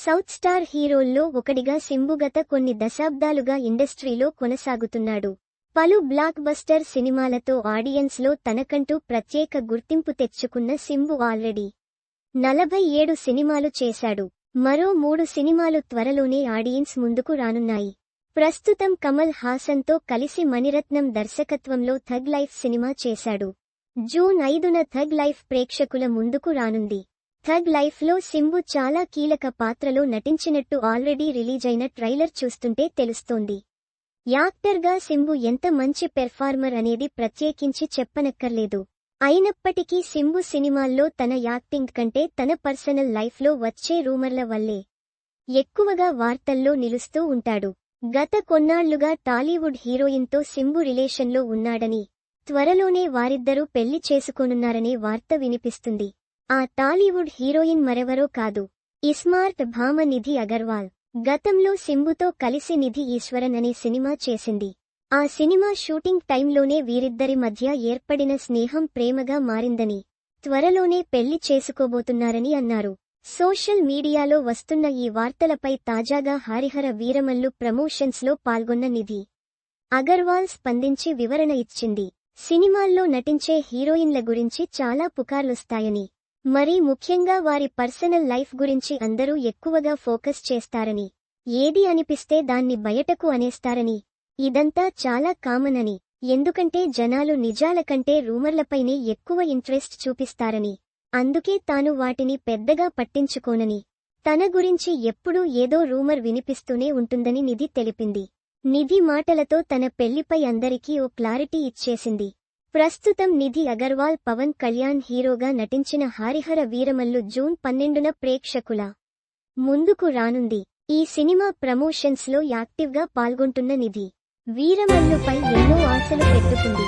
South star హీరోల్లో ఒకడిగా Simbu గత కొన్ని దశాబ్దాలుగా ఇండస్ట్రీలో కొనసాగుతున్నాడు. పలు బ్లాక్ బస్టర్ సినిమాలతో ఆడియన్స్లో తనకంటూ ప్రత్యేక గుర్తింపు తెచ్చుకున్న సింబు ఆల్రెడీ 47 సినిమాలు చేశాడు. మరో 3 సినిమాలు త్వరలోనే ఆడియన్స్ ముందుకు రానున్నాయి. ప్రస్తుతం కమల్ హాసన్తో కలిసి మణిరత్నం దర్శకత్వంలో థగ్ లైఫ్ సినిమా చేశాడు. జూన్ 5న థగ్ లైఫ్ ప్రేక్షకుల ముందుకు రానుంది. థగ్ లైఫ్లో సింబు చాలా కీలక పాత్రలో నటించినట్టు ఆల్రెడీ రిలీజైన ట్రైలర్ చూస్తుంటే తెలుస్తోంది. యాక్టర్గా సింబు ఎంత మంచి పెర్ఫార్మర్ అనేది ప్రత్యేకించి చెప్పనక్కర్లేదు. అయినప్పటికీ సింబు సినిమాల్లో తన యాక్టింగ్ కంటే తన పర్సనల్ లైఫ్లో వచ్చే రూమర్ల వల్లే ఎక్కువగా వార్తల్లో నిలుస్తూ ఉంటాడు. గత కొన్నాళ్లుగా టాలీవుడ్ హీరోయిన్తో సింబు రిలేషన్లో ఉన్నాడని, త్వరలోనే వారిద్దరూ పెళ్లి చేసుకోనున్నారనే వార్త వినిపిస్తుంది. ఆ టాలీవుడ్ హీరోయిన్ మరెవరో కాదు, ఇస్మార్ట్ భామ నిధి అగర్వాల్. గతంలో సింబుతో కలిసి నిధి ఈశ్వరన్ అనే సినిమా చేసింది. ఆ సినిమా షూటింగ్ టైంలోనే వీరిద్దరి మధ్య ఏర్పడిన స్నేహం ప్రేమగా మారిందని, త్వరలోనే పెళ్లి చేసుకోబోతున్నారని అన్నారు. సోషల్ మీడియాలో వస్తున్న ఈ వార్తలపై తాజాగా హరిహర వీరమల్లు ప్రమోషన్స్లో పాల్గొన్న నిధి అగర్వాల్ స్పందించి వివరణ ఇచ్చింది. సినిమాల్లో నటించే హీరోయిన్ల గురించి చాలా పుకార్లొస్తాయని, మరీ ముఖ్యంగా వారి పర్సనల్ లైఫ్ గురించి అందరూ ఎక్కువగా ఫోకస్ చేస్తారని, ఏది అనిపిస్తే దాన్ని బయటకు అనేస్తారని, ఇదంతా చాలా కామన్ అని, ఎందుకంటే జనాలు నిజాల కంటే రూమర్లపైనే ఎక్కువ ఇంట్రెస్ట్ చూపిస్తారని, అందుకే తాను వాటిని పెద్దగా పట్టించుకోనని, తన గురించి ఎప్పుడూ ఏదో రూమర్ వినిపిస్తూనే ఉంటుందని నిధి తెలిపింది. నిధి మాటలతో తన పెళ్లిపై అందరికీ ఓ క్లారిటీ ఇచ్చేసింది. ప్రస్తుతం నిధి అగర్వాల్ పవన్ కళ్యాణ్ హీరోగా నటించిన హరిహర వీరమల్లు జూన్ 12న ప్రేక్షకుల ముందుకు రానుంది. ఈ సినిమా ప్రమోషన్స్లో యాక్టివ్గా పాల్గొంటున్న నిధి వీరమల్లుపై ఎన్నో ఆశలు పెట్టుకుంది.